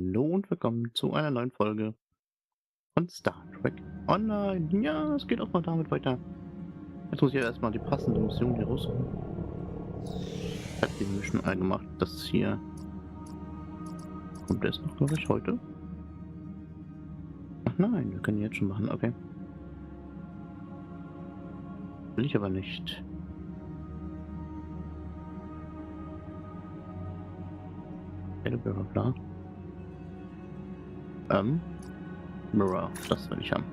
Hallo und willkommen zu einer neuen Folge von Star Trek Online. Ja, es geht auch mal damit weiter. Jetzt muss ich ja erstmal die passende Mission hier raussuchen. Ich habe die Mission gemacht, das hier. Kommt der noch, glaube ich, heute? Ach nein, wir können die jetzt schon machen, okay. Will ich aber nicht. Bla. Mirror, das will ich haben.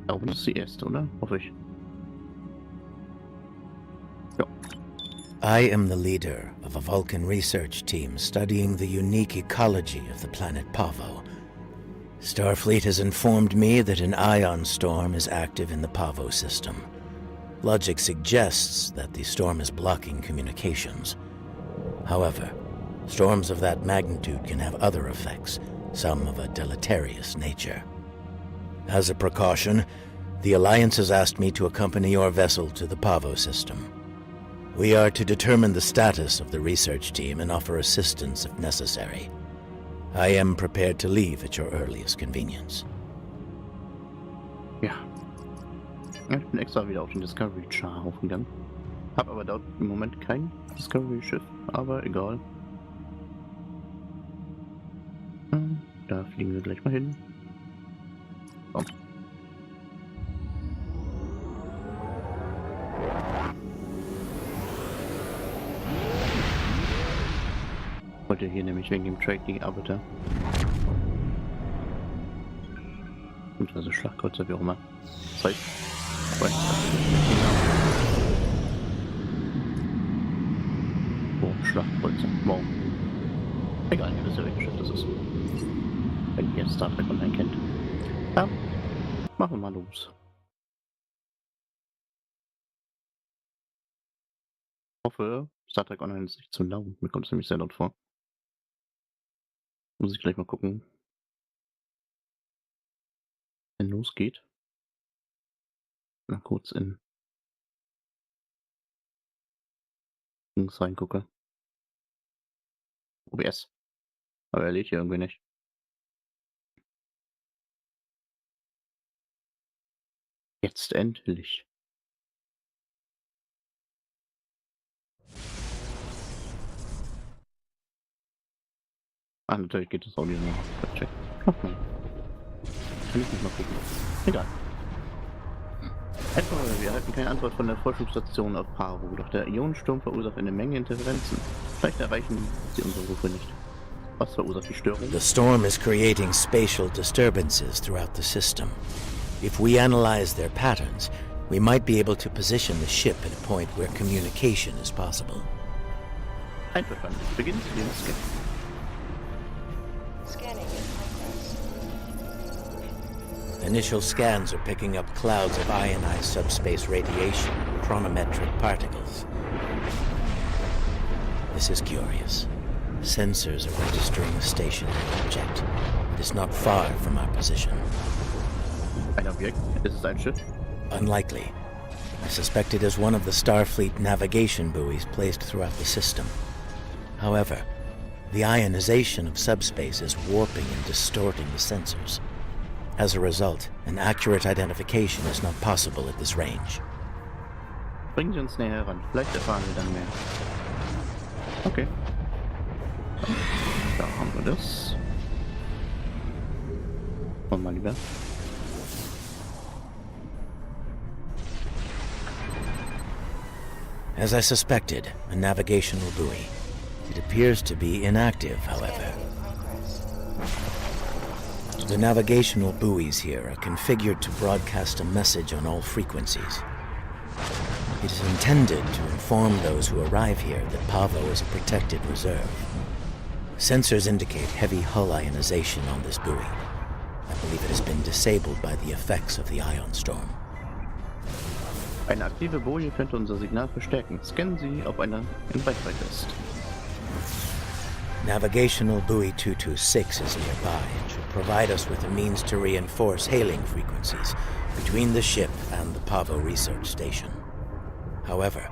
Da oben ist die erste, oder? Hoffe ich. Ja. I am the leader of a Vulcan research team studying the unique ecology of the planet Pavo. Starfleet has informed me that an ion storm is active in the Pavo system. Logic suggests that the storm is blocking communications. However, storms of that magnitude can have other effects, some of a deleterious nature. As a precaution, the Alliance has asked me to accompany your vessel to the Pavo system. We are to determine the status of the research team and offer assistance if necessary. I am prepared to leave at your earliest convenience. Ja. Ich bin extra wieder auf den Discovery Char aufgegangen. Hab aber dort im Moment kein Discovery-Schiff, aber egal. Da fliegen wir gleich mal hin. Kommt. Heute hier nämlich wegen dem Trade gegen Arbiter. Also Schlagkreuzer, wie auch immer. Zeug. Oh, Schlagkreuzer. Wow. Egal, ihr wisst ja, welches Schiff das ist. Wenn ihr Star Trek Online kennt. Ja, machen wir mal los. Ich hoffe, Star Trek Online ist nicht zu laut. Mir kommt es nämlich sehr laut vor. Muss ich gleich mal gucken, wenn losgeht. Mal kurz in Dings reingucke. OBS. Aber er lädt hier irgendwie nicht. Jetzt endlich. Ah, natürlich geht das Audio noch. Check. Ach nein. Kann ich nicht mal gucken. Egal. Etwa, wir erhalten keine Antwort von der Forschungsstation auf Paro, doch der Ionensturm verursacht eine Menge Interferenzen. Vielleicht erreichen sie unsere Rufe nicht. Was verursacht die Störung? The storm is creating spatial disturbances throughout the system. If we analyze their patterns, we might be able to position the ship at a point where communication is possible. Einverstanden. Beginnen zu den Scan. Scanning in progress. Initial scans are picking up clouds of ionized subspace radiation, chronometric particles. This is curious. Sensors are registering a stationary object. It is not far from our position. Ein Objekt? Ist es ein Schiff? Unlikely. I suspect it is one of the Starfleet navigation buoys placed throughout the system. However, the ionization of subspace is warping and distorting the sensors. As a result, an accurate identification is not possible at this range. Bringen Sie uns näher heran. Vielleicht erfahren wir dann mehr. Okay. Da haben wir das. Und mal lieber. As I suspected, a navigational buoy. It appears to be inactive, however. The navigational buoys here are configured to broadcast a message on all frequencies. It is intended to inform those who arrive here that Pavo is a protected reserve. Sensors indicate heavy hull ionization on this buoy. I believe it has been disabled by the effects of the ion storm. Eine aktive Boje könnte unser Signal verstärken. Scannen Sie, ob einer in Reichweite ist. Navigational buoy 226 is nearby and should provide us with a means to reinforce hailing frequencies between the ship and the Pavo research station. However,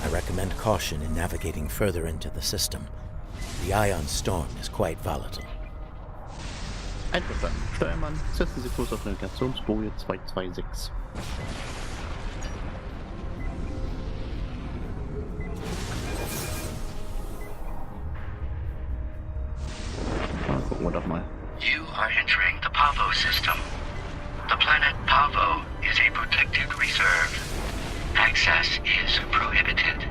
I recommend caution in navigating further into the system. The ion storm is quite volatile. Einverstanden. Steuermann, setzen Sie Kurs auf Navigationsboje 226. Gucken wir doch mal. You are entering the Pavo system. The planet Pavo is a protected reserve. Access is prohibited.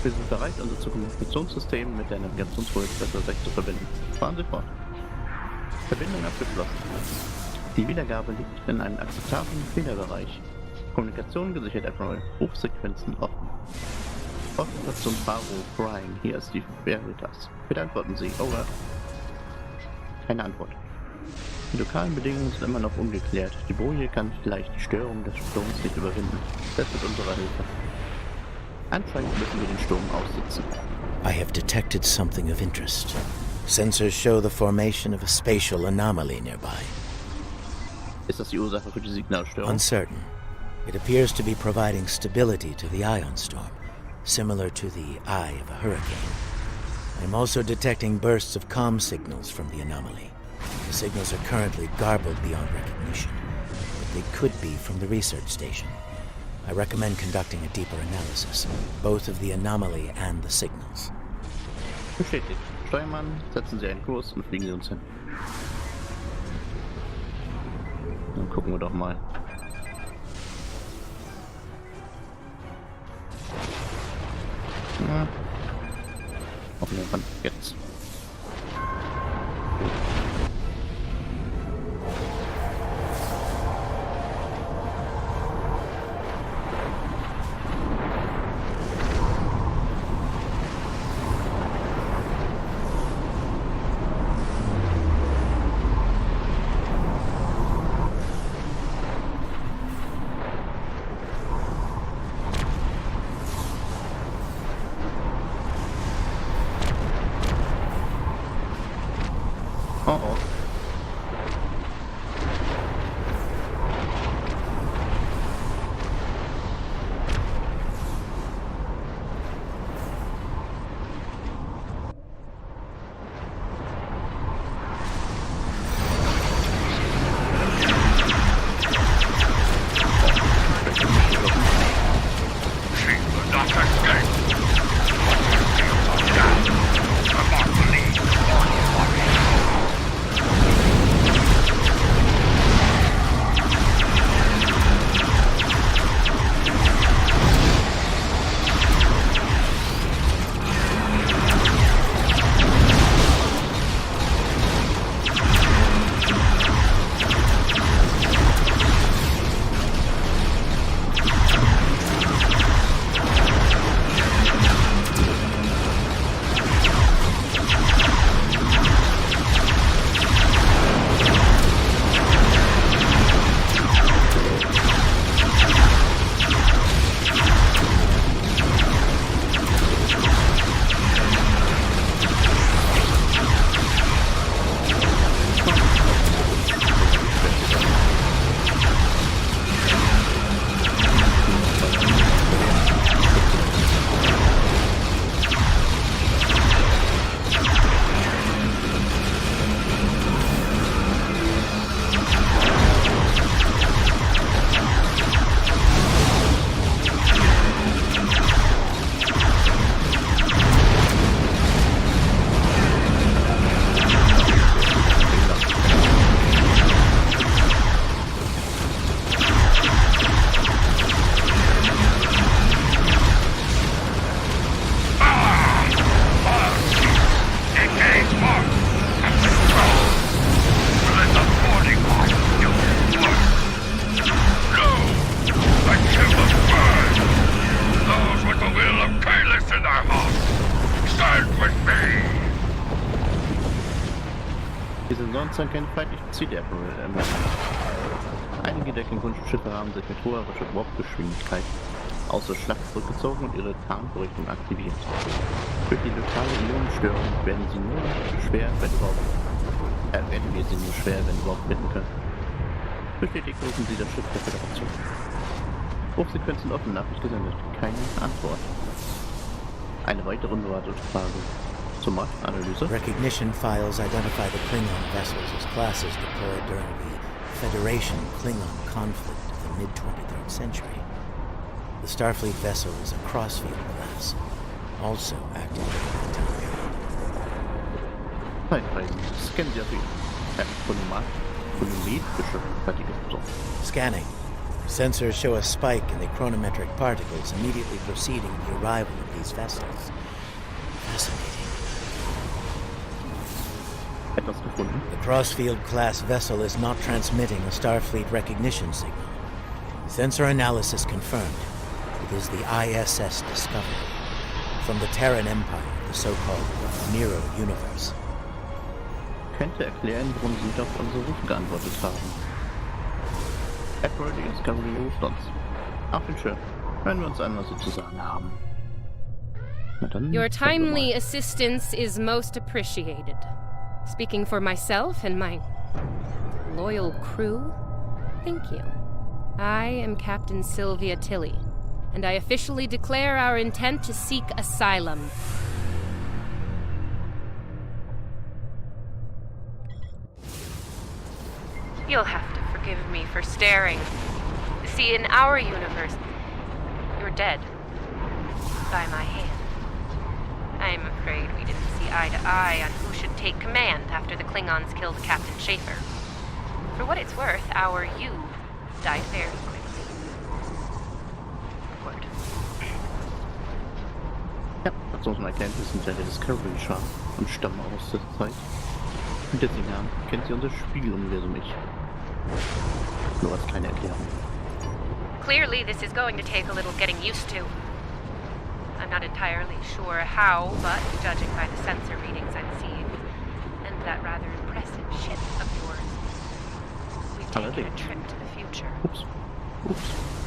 Wir sind bereit, unser Kommunikationssystem mit der Navigationsboje 226 zu verbinden. Fahren Sie fort. Verbindung abgeschlossen. Die Wiedergabe liegt in einem akzeptablen Fehlerbereich. Kommunikation gesichert, Admiral. Rufsequenzen offen. Organisation Bravo Prime. Hier ist die Veritas. Bitte antworten Sie. Over. Keine Antwort. Die lokalen Bedingungen sind immer noch ungeklärt. Die Boje kann vielleicht die Störung des Sturms nicht überwinden. Das mit unserer Hilfe. Anscheinend müssen wir den Sturm aussitzen. I have detected something of interest. Sensors show the formation of a spatial anomaly nearby. Ist das die Ursache für die Signalstörung? Uncertain. It appears to be providing stability to the ion storm, similar to the eye of a hurricane. I'm also detecting bursts of comm signals from the anomaly. The signals are currently garbled beyond recognition, but they could be from the research station. I recommend conducting a deeper analysis, both of the anomaly and the signals. Bestätigt. Steuermann, setzen Sie einen Kurs und fliegen Sie uns hin. Dann gucken wir doch mal. Ja. Auf jeden Fall jetzt. Oh oh. Wir sind sonst an keine feindlichen Ziele ermittelt. Einige der klingonischen Schiffe haben sich mit hoher Warpgeschwindigkeit aus der Schlacht zurückgezogen und ihre Tarnvorrichtung aktiviert. Für die lokale Ionenstörung werden wir sie nur schwer, wenn überhaupt finden können. Bestätigt rufen Sie das Schiff der Föderation. Hochsequenzen offen, Nachricht gesendet. Keine Antwort. Eine weitere unbeantwortete Frage. Zur Marktanalyse. Recognition files identify the Klingon vessels as classes deployed during the Federation Klingon conflict of the mid-23rd century. The Starfleet vessel is a Crossfield class, also active during that time period. Zeitreisen. Scannen Sie auf die Chronometrische. Scanning. Sensors show a spike in the chronometric particles immediately preceding the arrival of these vessels. Fascinating. Etwas gefunden. The Crossfield-class vessel is not transmitting a Starfleet recognition signal. Sensor analysis confirmed. It is the ISS Discovery, from the Terran Empire, the so-called Mirror Universe. Könnte erklären, warum Sie nicht auf unsere Rufe geantwortet haben. Admiral, die Discovery ruft uns. Auf den Schirm. Hören wir uns an, was Sie zu sagen haben. Na dann, Your timely assistance is most appreciated. Speaking for myself and my loyal crew, thank you. I am Captain Sylvia Tilly, and I officially declare our intent to seek asylum. You'll have to forgive me for staring. See, in our universe, you're dead. By my hand. I'm afraid we didn't see eye to eye on who should take command after the Klingons killed Captain Schaefer. For what it's worth, our you died very quickly. Word. Ja, das muss man erkennen, wir sind ja der Discovery-Schar und stammen aus der Zeit. Und deswegen kennt sie unser Spieluniversum nicht. Nur als kleine Erklärung. Clearly, this is going to take a little getting used to. I'm not entirely sure how, but judging by the sensor readings I'm seeing, and that rather impressive ship of yours, we've taken a trip to the future. Ups,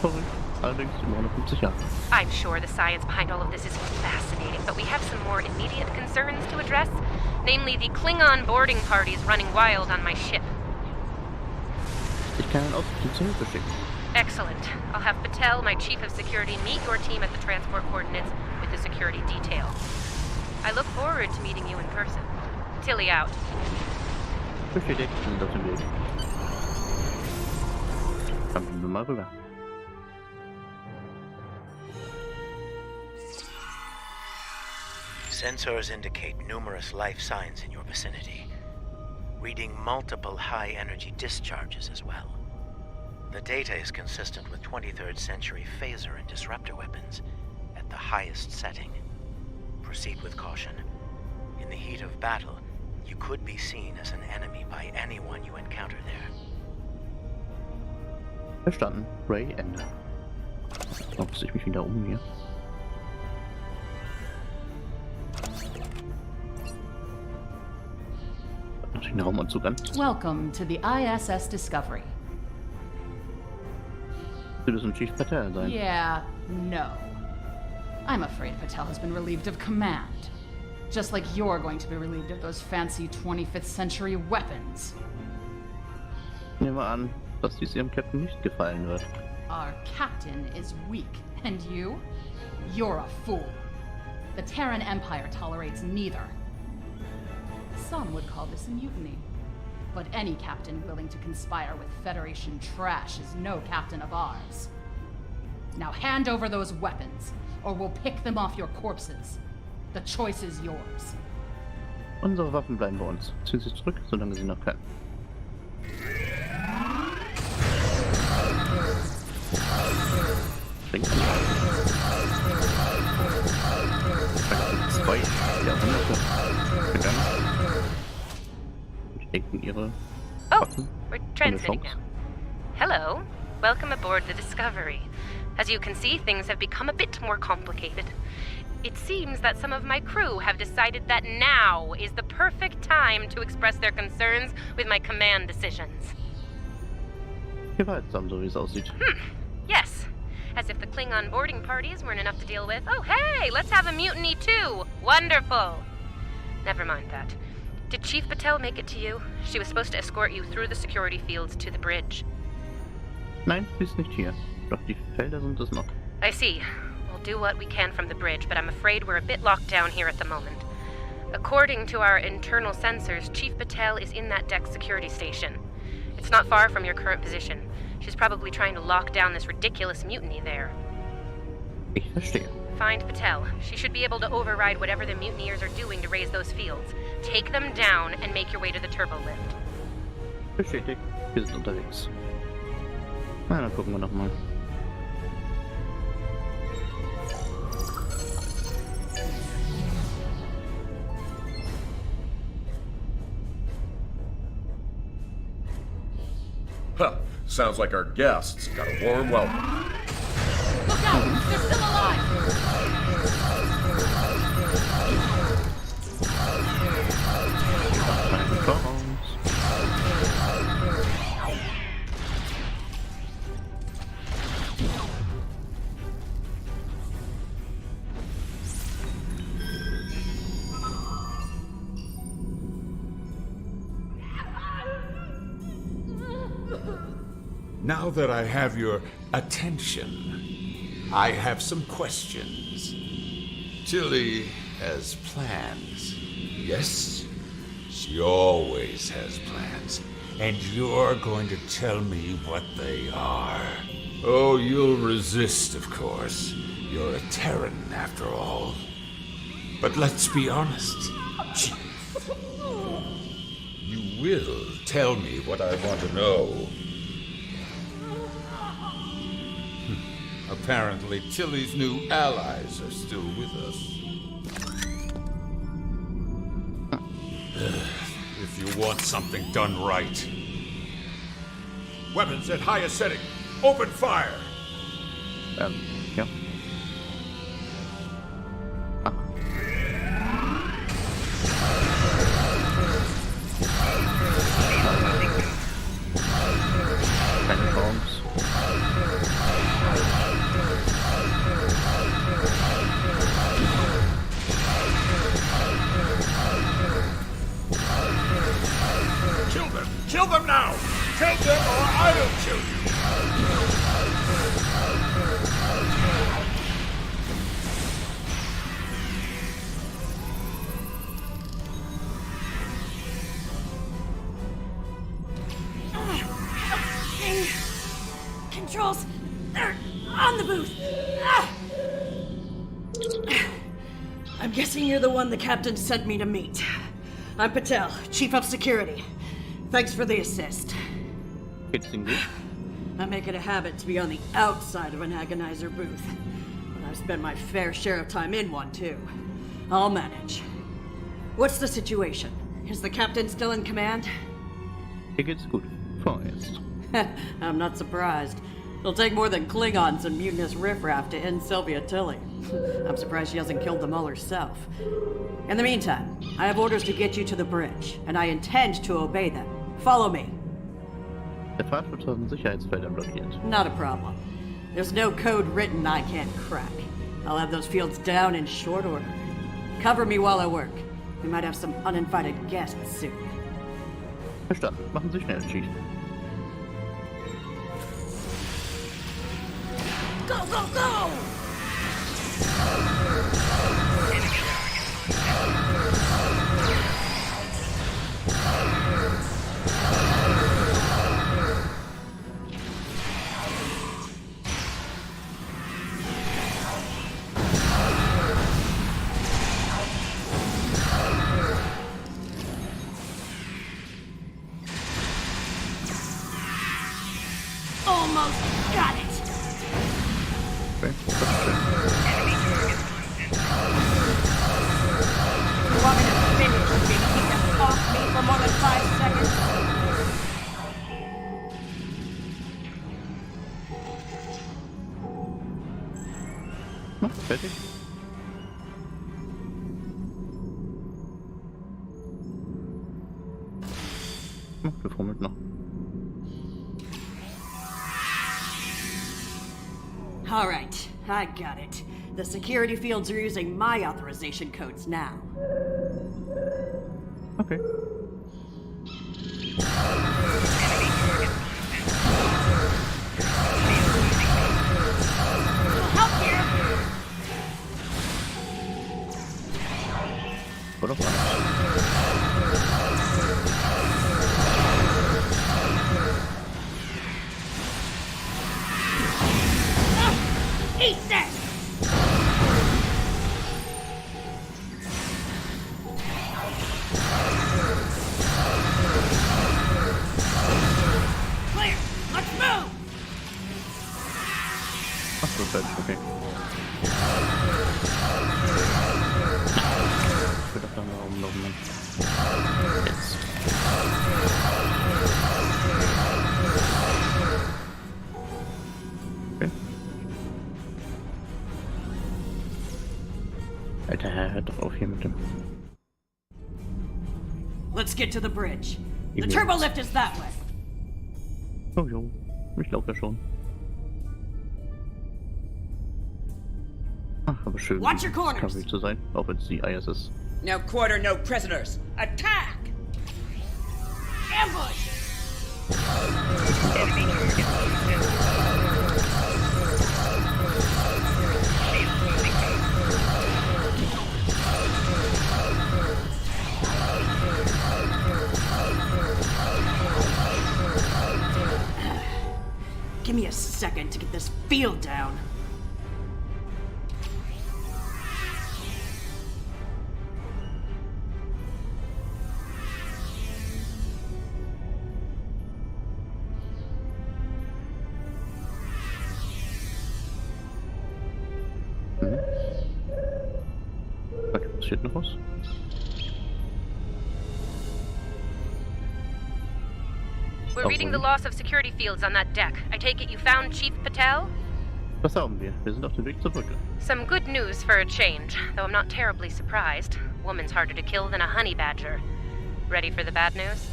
sorry. Allerdings immer noch 50 Jahre. I'm sure the science behind all of this is fascinating, but we have some more immediate concerns to address, namely the Klingon boarding parties running wild on my ship. Ich kann einen Ausflug zur Hilfe schicken. Excellent. I'll have Patel, my chief of security, meet your team at the transport coordinates with the security detail. I look forward to meeting you in person. Tilly out. Bestätigt, wir sind auf dem Weg. Kommen wir mal rüber. Sensors indicate numerous life signs in your vicinity, reading multiple high-energy discharges as well. The data is consistent with 23rd century phaser and disruptor weapons at the highest setting. Proceed with caution. In the heat of battle, you could be seen as an enemy by anyone you encounter there. Verstanden. Ray, Ende. Da muss ich mich wieder hier. Natürlich einen Raumanzug an. Welcome to the ISS Discovery. Citizen Chief Patel sein. Yeah, no. I'm afraid Patel has been relieved of command. Just like you're going to be relieved of those fancy 25th century weapons. Nehmen wir an, dass dies Ihrem Captain nicht gefallen wird. Our captain is weak, and you? You're a fool. The Terran Empire tolerates neither. Some would call this a mutiny. But any captain willing to conspire with Federation trash is no captain of ours. Now hand over those weapons, or we'll pick them off your corpses. The choice is yours. Unsere Waffen bleiben bei uns. Ziehen Sie zurück, solange Sie noch können. Zwei Jahrhunderte gegangen. Ihre Waffen. We're transiting now. Hello. Welcome aboard the Discovery. As you can see, things have become a bit more complicated. It seems that some of my crew have decided that now is the perfect time to express their concerns with my command decisions. Gewaltsam, so wie es aussieht. Yes. As if the Klingon boarding parties weren't enough to deal with. Oh, hey, let's have a mutiny too. Wonderful. Never mind that. Did Chief Patel make it to you? She was supposed to escort you through the security fields to the bridge. Nein, sie ist nicht hier. Doch die Felder sind es noch. I see. We'll do what we can from the bridge, but I'm afraid we're a bit locked down here at the moment. According to our internal sensors, Chief Patel is in that deck security station. It's not far from your current position. She's probably trying to lock down this ridiculous mutiny there. Ich verstehe. Find Patel. She should be able to override whatever the mutineers are doing to raise those fields. Take them down and make your way to the turbo lift. Bestätigt. Wir sind unterwegs. Na, dann gucken wir noch mal. Huh. Sounds like our guests got a warm welcome. Look out! They're still alive! Keine Chance. Now that I have your attention, I have some questions. Tilly has plans. Yes, she always has plans. And you're going to tell me what they are. Oh, you'll resist, of course. You're a Terran, after all. But let's be honest, Chief. You will tell me what I want to know. Apparently, Tilly's new allies are still with us. If you want something done right. Weapons at highest setting. Open fire! Ja. Keine Chance. Kill them! Kill them now! Kill them or I'll kill you! Controls are on the booth. I'm guessing you're the one the captain sent me to meet. I'm Patel, Chief of Security. Thanks for the assist. Geht's Ihnen gut? I make it a habit to be on the outside of an agonizer booth. But I've spent my fair share of time in one, too. I'll manage. What's the situation? Is the captain still in command? Hier geht's gut. Vorerst. I'm not surprised. It'll take more than Klingons and mutinous riffraff to end Sylvia Tilly. I'm surprised she hasn't killed them all herself. In the meantime, I have orders to get you to the bridge, and I intend to obey them. Follow me. Der Pfad wird von Sicherheitsfeldern blockiert. Not a problem. There's no code written I can't crack. I'll have those fields down in short order. Cover me while I work. We might have some uninvited guests soon. Verstanden. Machen Sie schnell, Chief. Go, go, go! Almost got it! Okay, verstehe. You want me to finish? You keep them off me for more than 5 seconds? Na, fertig. Gefummelt noch. All right, I got it. The security fields are using my authorization codes now. Okay. war doch alles. Eat that! Clear! Let's move! Ach so, fertig, okay. Ich will doch da mal rumlaufen dann. Jetzt. Okay. Alter, hört doch auf hier mit dem. Let's get to the bridge. The Yes. turbo lift is that way. Oh jo, ich laufe ja schon. Ach, aber schön, Watch your corners. Discovery zu sein, auch wenn es die IS ist. No quarter, no prisoners. Attack! Ambush! Give me a second to get this field down. Okay, passiert noch was? We're reading the loss of security fields on that deck. I take it you found Chief Patel? Was haben wir? Wir sind auf dem Weg zur Brücke. Some good news for a change, though I'm not terribly surprised. Woman's harder to kill than a honey badger. Ready for the bad news?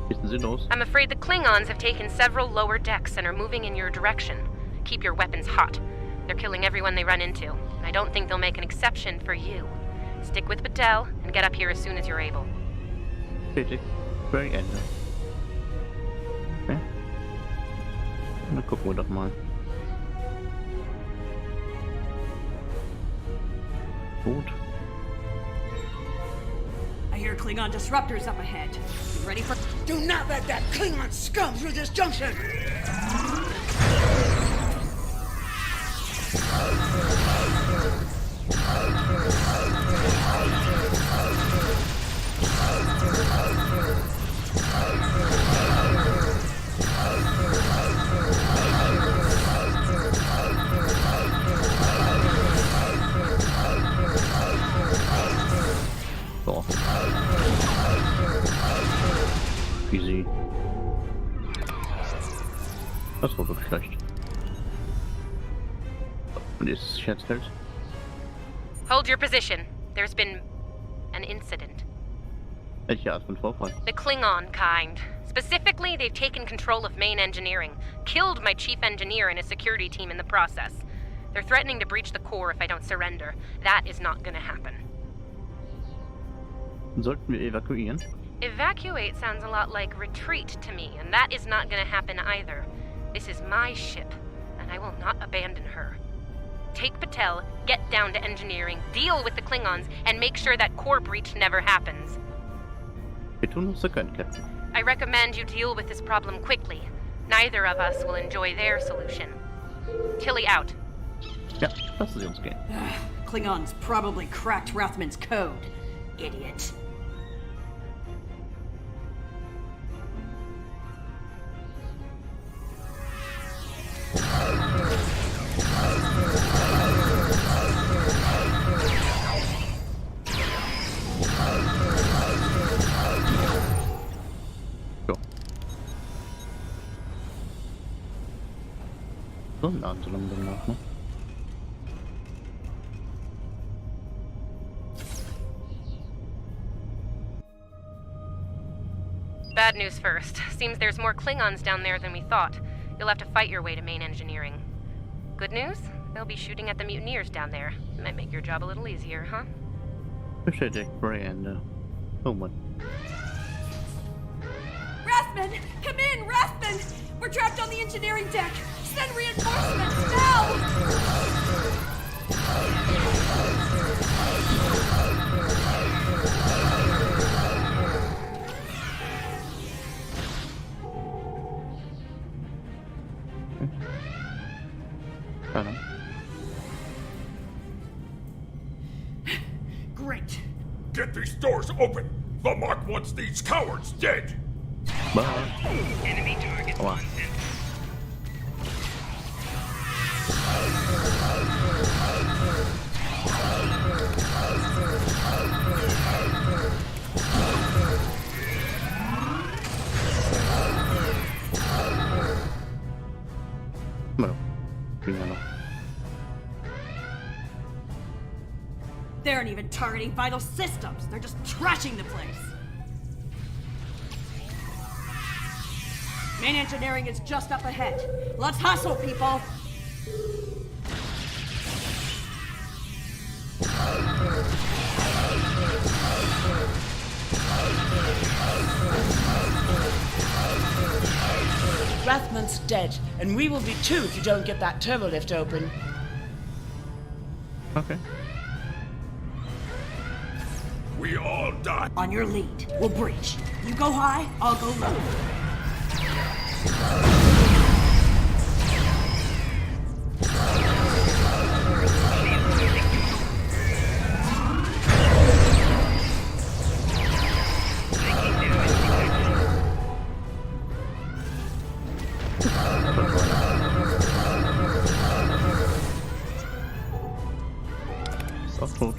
Wissen Sie los? I'm afraid the Klingons have taken several lower decks and are moving in your direction. Keep your weapons hot. They're killing everyone they run into, and I don't think they'll make an exception for you. Stick with Patel and get up here as soon as you're able. Tätig. Very Ende. Okay. Na, gucken wir doch mal. Gut. I hear Klingon disruptors up ahead. You ready for... Do not let that Klingon scum through this junction! So. Easy. Das war wirklich leicht. Und jetzt das Scherzfeld. Hold your position. There's been an incident. Welche Art von Vorfall? The Klingon kind. Specifically, they've taken control of main engineering, killed my chief engineer and his security team in the process. They're threatening to breach the core if I don't surrender. That is not gonna happen. Sollten wir evakuieren? Evacuate sounds a lot like retreat to me, and that is not gonna happen either. This is my ship, and I will not abandon her. Take Patel, get down to engineering, deal with the Klingons, and make sure that core breach never happens. Wir tun, was wir können, Captain. I recommend you deal with this problem quickly. Neither of us will enjoy their solution. Tilly out. Ja, lassen Sie uns gehen. Klingons probably cracked Rathman's code. Idiot. So. So ein Laden so lange danach, ne? Bad news first. Seems there's more Klingons down there than we thought. You'll have to fight your way to main engineering. Good news? They'll be shooting at the mutineers down there. Might make your job a little easier, huh? Bestätigt, Brian. Oh Mann. Rathman! Come in, Rathman! We're trapped on the engineering deck! Send reinforcements, now! Keine Ahnung. Great. Get these doors open! The Mark wants these cowards dead! Enemy target Aua. Na ja, ging ja noch. They aren't even targeting vital systems. They're just trashing the place. Main engineering is just up ahead. Let's hustle, people! Rathman's dead, and we will be too if you don't get that turbo lift open. Okay. We all die! On your lead. We'll breach. You go high, I'll go low. Ist auch tot.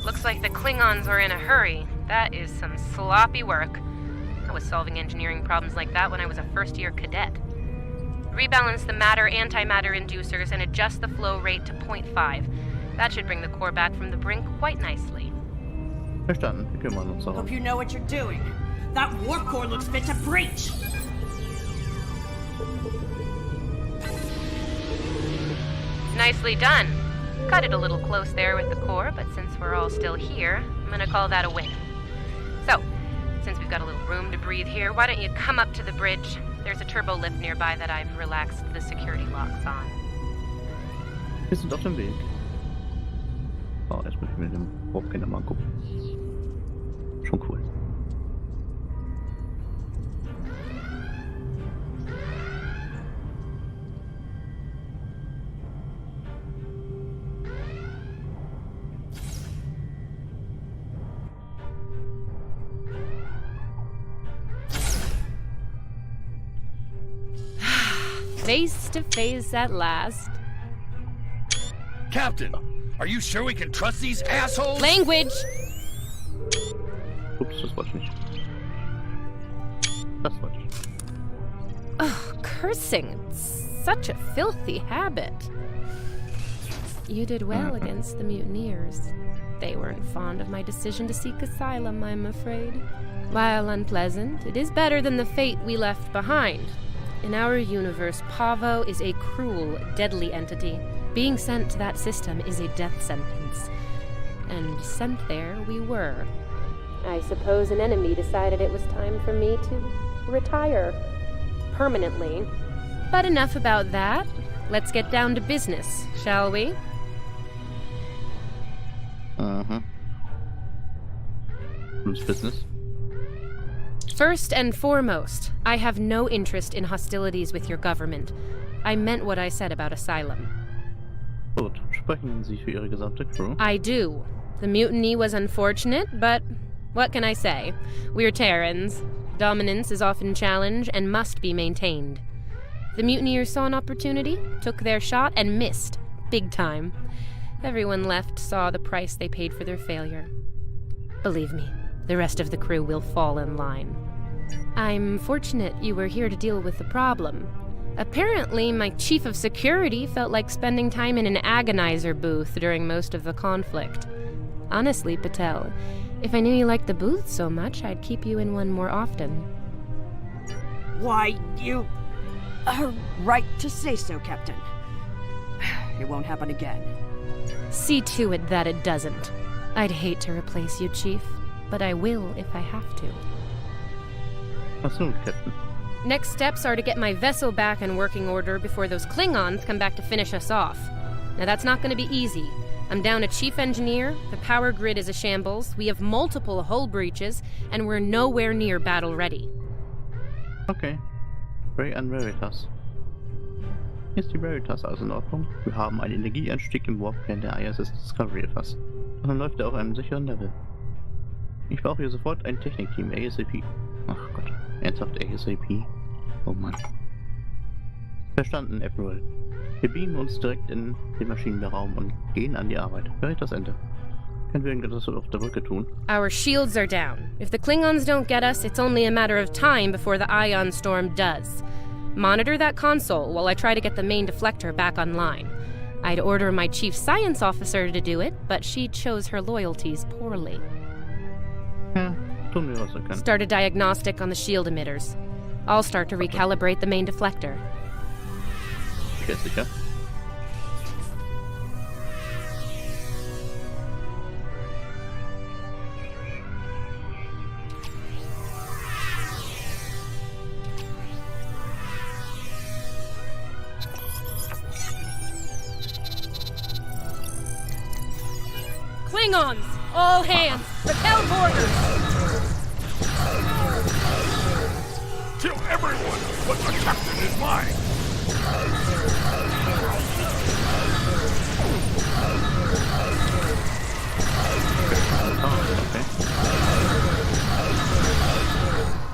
Looks like the Klingons were in a hurry. That is some sloppy work. I was solving engineering problems like that when I was a first-year cadet. Rebalance the matter-antimatter inducers and adjust the flow rate to 0.5. That should bring the core back from the brink quite nicely. Verstanden, wir kümmern uns darum. Hope you know what you're doing. That warp core looks fit to breach. Nicely done. Cut it a little close there with the core, but since we're all still here, I'm gonna call that a win. So, since we've got a little room to breathe here, why don't you come up to the bridge? There's a turbo lift nearby that I've relaxed the security locks on. Wir sind auf dem Weg. Oh, jetzt muss ich mir den Warpkinder mal angucken. Schon cool. Face to face at last. Captain, are you sure we can trust these assholes? Language! Ups, das wollte ich nicht. Das wollte ich. Ugh, cursing. It's such a filthy habit. You did well against the mutineers. They weren't fond of my decision to seek asylum, I'm afraid. While unpleasant, it is better than the fate we left behind. In our universe, Pavo is a cruel, deadly entity. Being sent to that system is a death sentence. And sent there we were. I suppose an enemy decided it was time for me to retire. Permanently. But enough about that. Let's get down to business, shall we? Who's business? First and foremost, I have no interest in hostilities with your government. I meant what I said about asylum. Gut, sprechen Sie für Ihre gesamte Crew? I do. The mutiny was unfortunate, but what can I say? We're Terrans. Dominance is often challenged and must be maintained. The mutineers saw an opportunity, took their shot, and missed. Big time. Everyone left saw the price they paid for their failure. Believe me, the rest of the crew will fall in line. I'm fortunate you were here to deal with the problem. Apparently, my chief of security felt like spending time in an agonizer booth during most of the conflict. Honestly, Patel, if I knew you liked the booth so much, I'd keep you in one more often. Why, you are right to say so, Captain. It won't happen again. See to it that it doesn't. I'd hate to replace you, Chief, but I will if I have to. Ach so, Captain. Next steps are to get my vessel back in working order before those Klingons come back to finish us off. Now that's not going to be easy. I'm down a chief engineer, the power grid is a shambles, we have multiple hull breaches, and we're nowhere near battle ready. Okay. Ray an Veritas. Hier ist die Veritas also in Ordnung. Wir haben einen Energieanstieg im Warpkern der ISS Discovery erfasst. Und dann läuft er auf einem sicheren Level. Ich brauche hier sofort ein Technikteam, ASAP. Ach Gott, ernsthaft ASAP? Oh Mann. Verstanden, April. Wir beamen uns direkt in den Maschinenraum und gehen an die Arbeit. Veritas Ende. Können wir irgendetwas auf der Brücke tun? Our shields are down. If the Klingons don't get us, it's only a matter of time before the ion storm does. Monitor that console while I try to get the main deflector back online. I'd order my chief science officer to do it, but she chose her loyalties poorly. Ja, tun wir, was wir können. Start a diagnostic on the shield emitters. I'll start to recalibrate the main deflector. Geht sicher. Klingons! All hands! Repel boarders! Kill everyone, but the captain is mine!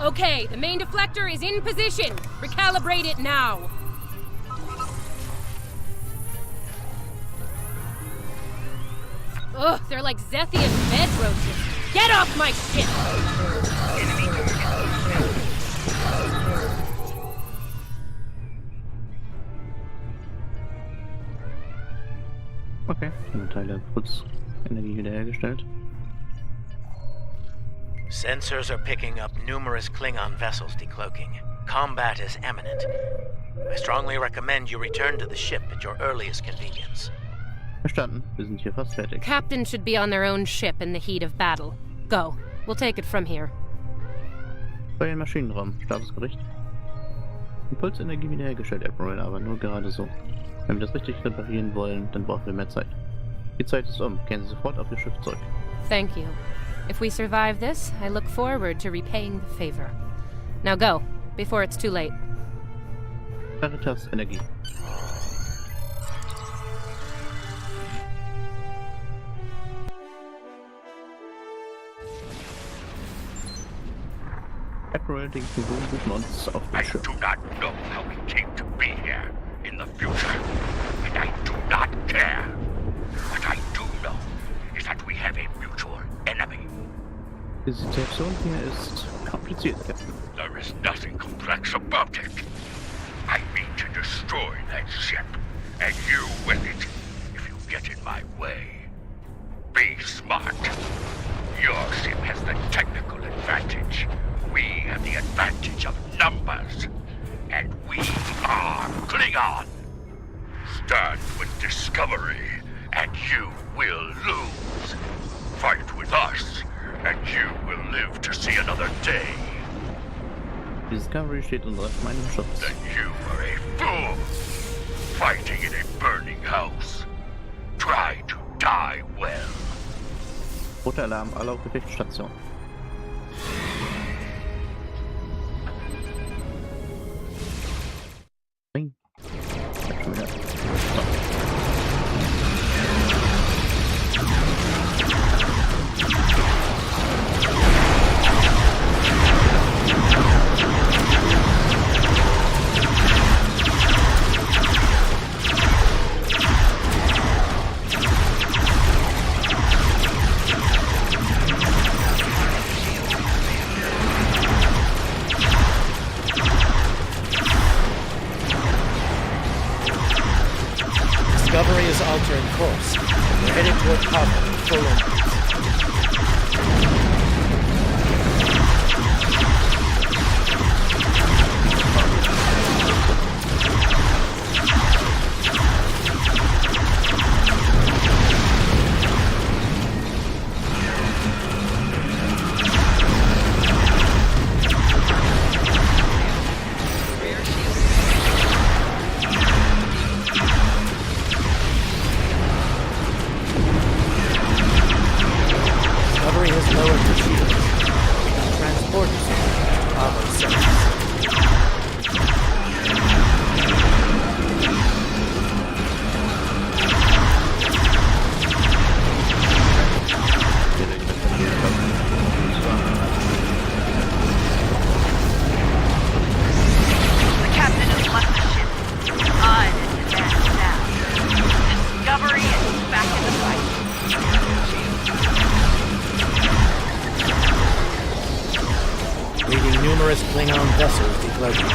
Okay, the main deflector is in position. Recalibrate it now. Ugh, they're like Zethian bed roaches. Get off my ship! Okay, Teile Putzenergie wiederhergestellt. Sensors are picking up numerous Klingon vessels decloaking. Combat is imminent. I strongly recommend you return to the ship at your earliest convenience. Verstanden, wir sind hier fast fertig. Captains should be on their own ship in the heat of battle. Go. We'll take it from here. Bei dem Maschinenraum, Stabesgericht. Impulsenergie wiederhergestellt, Admiral, aber nur gerade so. Wenn wir das richtig reparieren wollen, dann brauchen wir mehr Zeit. Die Zeit ist um. Kehren Sie sofort auf Ihr Schiff zurück. Thank you. If we survive this, I look forward to repaying the favor. Now go, before it's too late. Veritas Energie. Admiral, die Figuren rufen uns auf I das Schiff. do not know how we came to be here in the future, and I do not care. What I do know is that we have a mutual enemy. Die Situation hier ist kompliziert, Captain. There is nothing complex about it. I mean to destroy that ship, and you with it, if you get in my way. Be smart. Your ship has the technical advantage. We have the advantage of numbers. And we are Klingon. Stand with Discovery, and you will lose. Fight with us, and you will live to see another day. Die Discovery steht unter meinem Schutz. Then you are a fool. Fighting in a burning house. Try to die well. Roter Alarm, alle auf Gefechtsstation. Nein. Schon wieder. Discovery is altering course. We're heading toward Pacem, full engines. Pavo sensors. The captain has left the ship. I'm in command now. Discovery is back in the fight. Reading numerous Klingon vessels decloaking.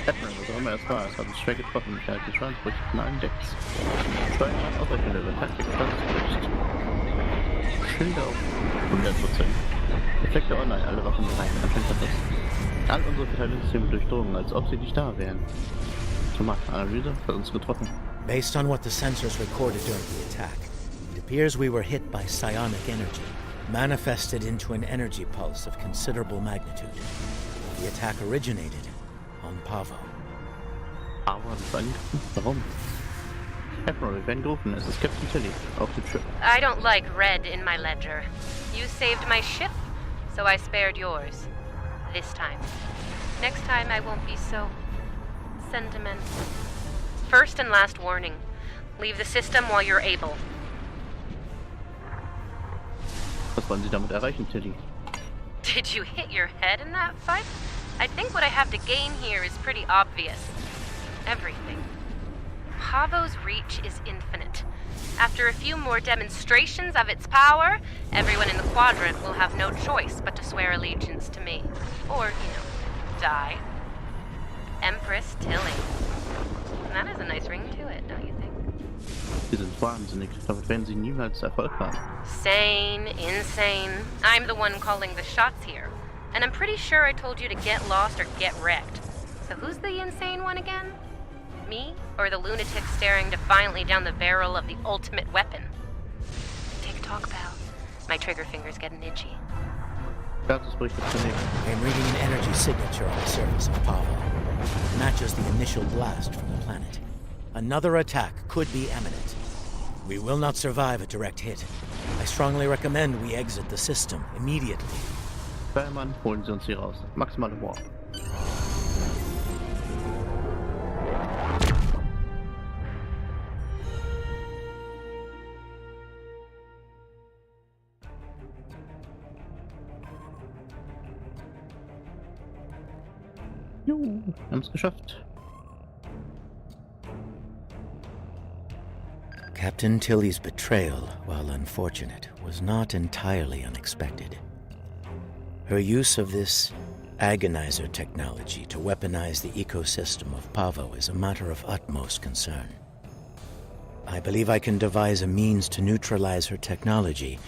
Admiral, was auch immer es war, es hat uns schwer getroffen, mit der Schwanzbrüche von allen Decks. Steuerrad ausreichende über Taktik Schwanzbrüche. Schilder auf 100%. Effekte online, alle Waffen rein, anscheinend hat das. All unsere Verteidigungssysteme durchdrungen, als ob sie nicht da wären. Tomatenanalyse hat uns getroffen. Based on what the sensors recorded during the attack, it appears we were hit by psionic energy, manifested into an energy pulse of considerable magnitude. The attack originated on Pavo. Aber das war angegriffen? Warum? Admiral, wir werden gerufen. Es ist Captain Tilly auf dem Schiff. I don't like red in my ledger. You saved my ship, so I spared yours. This time. Next time I won't be so sentimental. First and last warning. Leave the system while you're able. Was wollen Sie damit erreichen, Tilly? Did you hit your head in that fight? I think what I have to gain here is pretty obvious. Everything. Pavo's reach is infinite. After a few more demonstrations of its power, everyone in the quadrant will have no choice but to swear allegiance to me. Or, die. Empress Tilly. That has a nice ring to it, don't you think? Sie sind wahnsinnig. Damit werden Sie niemals Erfolg haben. Sane, insane. I'm the one calling the shots here. And I'm pretty sure I told you to get lost or get wrecked. So who's the insane one again? Me? Or the lunatic staring defiantly down the barrel of the ultimate weapon? Take a talk, pal. My trigger finger's getting itchy. Statusbericht zunächst. I am reading an energy signature on the surface of Pavo. It matches the initial blast from the planet. Another attack could be imminent. We will not survive a direct hit. I strongly recommend we exit the system immediately. Feuermann, holen Sie uns hier raus. Maximale Warp. Jo, wir haben es geschafft. Captain Tilly's betrayal, while unfortunate, was not entirely unexpected. Her use of this agonizer technology to weaponize the ecosystem of Pavo is a matter of utmost concern. I believe I can devise a means to neutralize her technology,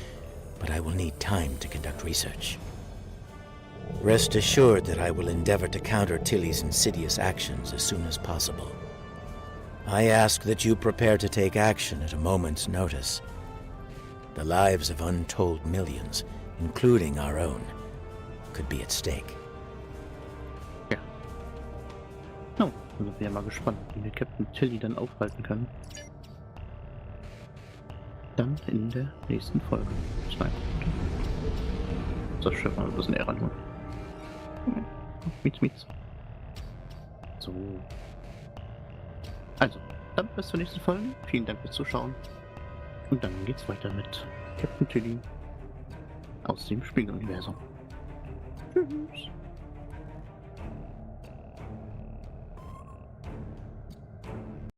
but I will need time to conduct research. Rest assured that I will endeavor to counter Tilly's insidious actions as soon as possible. I ask that you prepare to take action at a moment's notice. The lives of untold millions, including our own, could be at stake. Ja. No, dann sind wir ja mal gespannt, wie wir Captain Tilly dann aufhalten können. Dann in der nächsten Folge. Das Schiff mal ein bisschen eher ranholen. Mietz. So. Also, dann bis zur nächsten Folge. Vielen Dank fürs Zuschauen. Und dann geht's weiter mit Captain Tilly aus dem Spiegeluniversum. Tschüss.